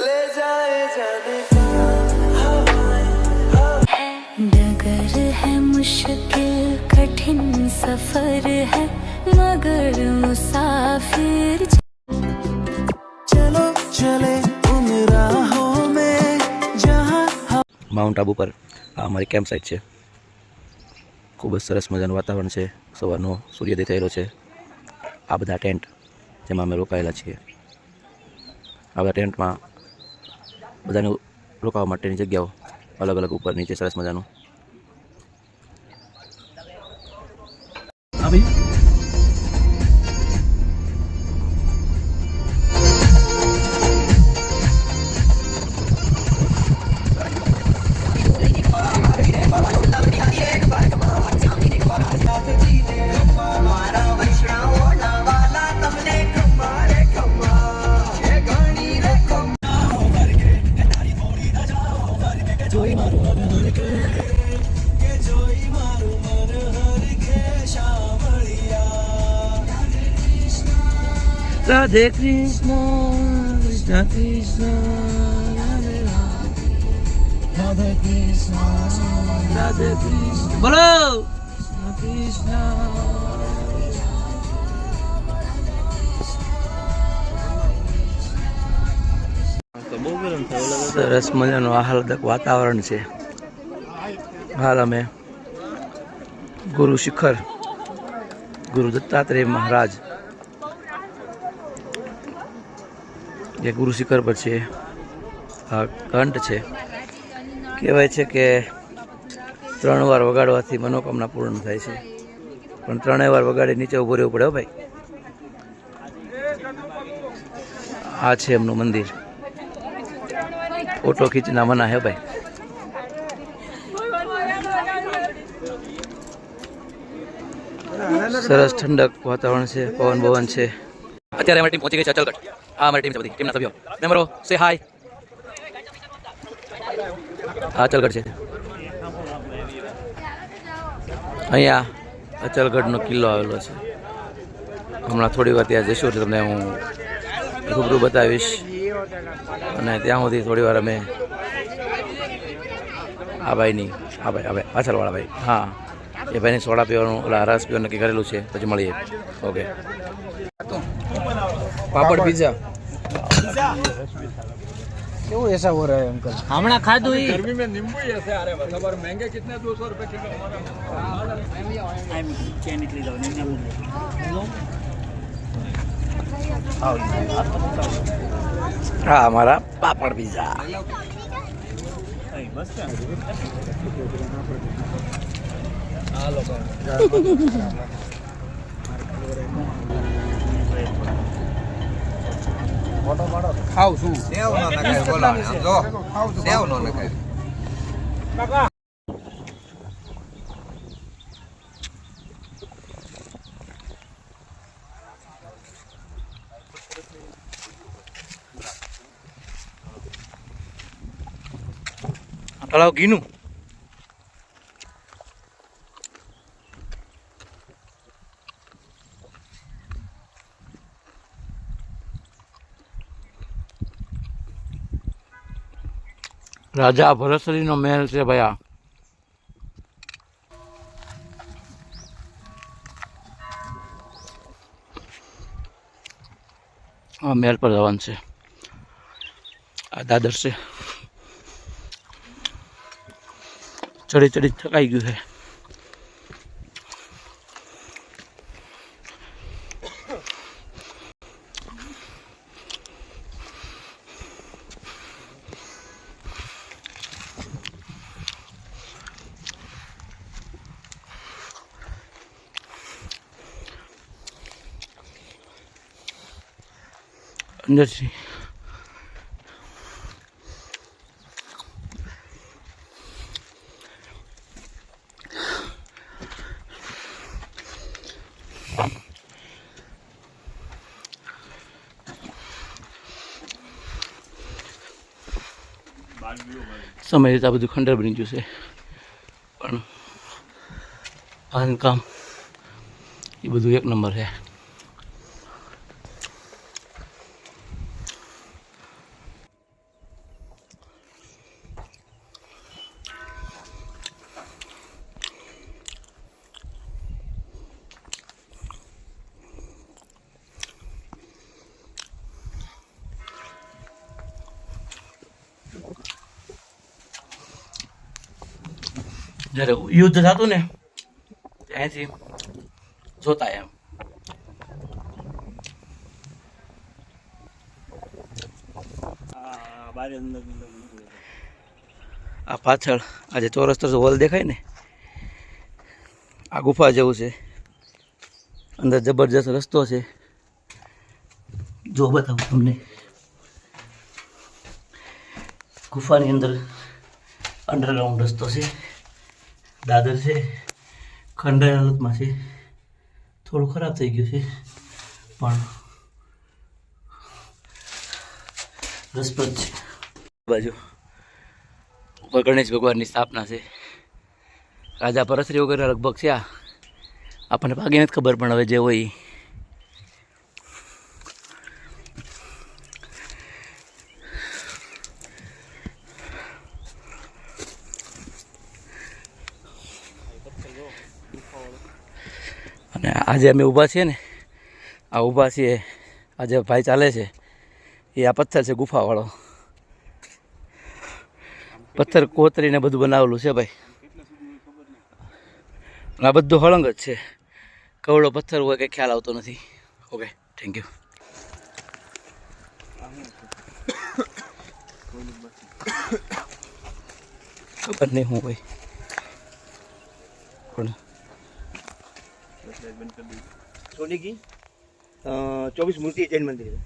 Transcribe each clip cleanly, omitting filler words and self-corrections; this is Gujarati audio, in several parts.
ले जाए जाने का डगर है मुश्किल कठिन सफर है मगर मुसाफिर चलो चले उन राहों में जहाँ માઉન્ટ આબુ પર આ અમારી કેમ્પ સાઇટ છે. ખૂબ જ સરસ મજાનું વાતાવરણ છે. સવારનો સૂર્યોદય થયેલો છે. આ બધા ટેન્ટ જેમાં અમે રોકાયેલા છીએ. આ બધા ટેન્ટમાં બધાને રોકાવા માટેની જગ્યાઓ અલગ અલગ ઉપર નીચે સરસ મજાનું. રાધે કૃષ્ણ કૃષ્ણ કૃષ્ણ રાધે કૃષ્ણ રાધે કૃષ્ણ બોલો કૃષ્ણ. સરસ મજાનું આહલાદક વાતાવરણ છે. હાલ અમે ગુરુ શિખર ગુરુ દત્તાત્રેય મહારાજ જે ગુરુ શિખર પર છે. આ ઘંટ છે. કહેવાય છે કે 3 વાર વગાડવાથી મનોકામના પૂર્ણ થાય છે. પણ 3 વાર વગાડી નીચે ઊભો રહેવું પડે હો ભાઈ. આ છે એમનું મંદિર. ફોટો ખીંચના મના હે ભાઈ. સરસ ઠંડક વાતાવરણ છે. પવન ભવન છે. અત્યારે અમારી ટીમ પહોંચી ગઈ છે અચલગઢ. આ અમારી ટીમ છે, બધી ટીમના સભ્યો મેમ્બરો. સે હાય. આ અચલગઢ છે. અહીંયા અચલગઢનો કિલ્લો આવેલો છે. હમણાં થોડી વાર ત્યાં જઈશું એટલે તમને હું રૂબરૂ બતાવીશ. અને ત્યાં સુધી થોડી વાર અમે આ ભાઈની આ ભાઈ પાછળવાળા ભાઈ, હા, એ ભાઈની સોડા પીવાનું ઓલા રસ પીવાનું નક્કી કરેલું છે. પછી મળીએ. ઓકે. पापड़ पिज्जा क्यों ऐसा हो रहा है अंकल? हमने खाधु ही गर्मी में नींबू ही ऐसे आ रहे हैं. बस महंगे कितने 200 रुपए किलो હા અમારા પાપડ પીઝા. खाओ શું સેવ નો નખાય બોલો આમ જો સેવ નો નખાય. તળાવ ઘીનું. રાજા ભરતરીનો મહેલ છે ભાઈ. આ મહેલ પર જવાનું છે. આ દાદર છે. ચડી ચડી થકાઈ ગયું છે. અંદરથી સમય જતાં બધું ખંડર બની ગયું છે. પણ બાંધકામ એ બધું એક નંબર છે. જ્યારે યુદ્ધ થતું ને ત્યાંથી જોતા એમ. આ પાછળ આ જે ચોરસ હોલ દેખાય ને આ ગુફા જેવું છે. અંદર જબરજસ્ત રસ્તો છે, જો બતાવું તમને. ગુફાની અંદર અંડરગ્રાઉન્ડ રસ્તો છે, દાદર છે, ખંડાઈ હાલતમાં છે, થોડું ખરાબ થઈ ગયું છે પણ રસપ્રદ છે. બાજુ ઉપર ગણેશ ભગવાનની સ્થાપના છે. રાજા પરસરી વગેરે લગભગ છે. આ આપણને ભાગી નથી ખબર, પણ હવે જે હોય અને આજે અમે ઊભા છીએ ને, આ ઊભા છીએ, આજે ભાઈ ચાલે છે એ આ પથ્થર છે ગુફાવાળો. પથ્થર કોતરીને બધું બનાવેલું છે ભાઈ. આ બધું હળંગ જ છે, કવડો પથ્થર હોય કંઈ ખ્યાલ આવતો નથી. Okay, thank you. ખબર નહીં હું ભાઈ પણ सोने की 24 मूर्ति जैन मंदिर है।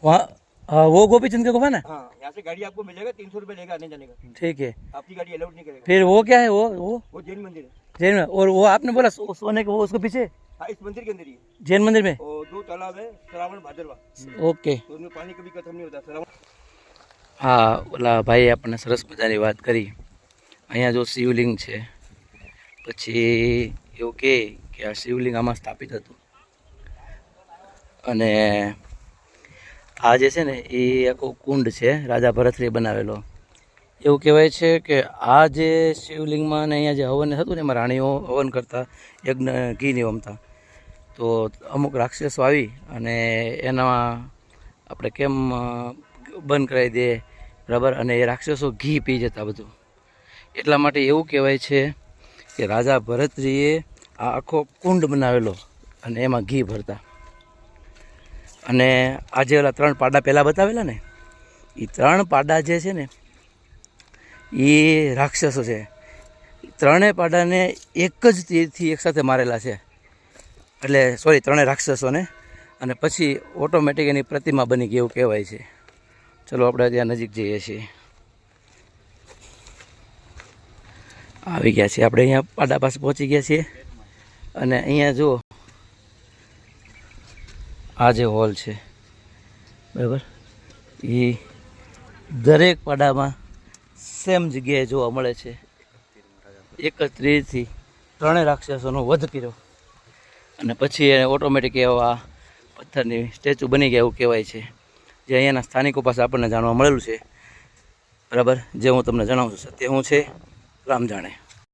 वहाँ वो गोपीचंद का गुफा ना? हाँ, यहाँ से गाड़ी आपको मिलेगा, 300 रुपये लेगा आने जाने का। ठीक है. आपकी गाड़ी अलाउड नहीं करेगा। फिर वो क्या है? वो जैन मंदिर है। जैन में? और वो आपने बोला सोने का वो उसके पीछे हाँ, इस मंदिर के अंदर ही है। जैन मंदिर में? और 2 तालाब है, श्रावण भादरवा। ओके. तो उनमें पानी कभी खत्म नहीं होता। श्रावण હા, ઓલા ભાઈએ આપણને સરસ મજાની વાત કરી. અહીંયા જો શિવલિંગ છે, પછી એવું કે આ શિવલિંગ આમાં સ્થાપિત હતું અને આ જે છે ને એ આખો કુંડ છે રાજા ભરતરીએ બનાવેલો. એવું કહેવાય છે કે આ જે શિવલિંગમાં ને અહીંયા જે હવન થતું ને એમાં રાણીઓ હવન કરતા, યજ્ઞ ઘીની હોમતા. તો અમુક રાક્ષસો આવી અને એના આપણે કેમ બંધ કરાવી દે બરાબર, અને એ રાક્ષસો ઘી પી જતા બધું. એટલા માટે એવું કહેવાય છે કે રાજા ભરતજીએ આ આખો કુંડ બનાવેલો અને એમાં ઘી ભરતા. અને આ જે ઓલા 3 પાડા પહેલાં બતાવેલા ને, એ 3 પાડા જે છે ને એ રાક્ષસો છે. 3 પાડાને એક જ તીરથી એકસાથે મારેલા છે, એટલે સોરી 3 રાક્ષસોને. અને પછી ઓટોમેટિક એની પ્રતિમા બની ગઈ એવું કહેવાય છે. ચલો આપણે ત્યાં નજીક જઈએ છીએ. આવી ગયા છીએ આપણે, અહીંયા પાડા પાસે પહોંચી ગયા છીએ. અને અહીંયા જુઓ આ જે હોલ છે બરાબર, એ દરેક પાડામાં સેમ જગ્યાએ જોવા મળે છે. 31થી 3 રાક્ષસોનો વધ કર્યો અને પછી એને ઓટોમેટિક એવા પથ્થરની સ્ટેચ્યુ બની ગયા એવું કહેવાય છે, જે અહીંયાના સ્થાનિકો પાસે આપણને જાણવા મળેલું છે બરાબર. જે હું તમને જણાવું છું સત્ય શું છે રામ જાણે.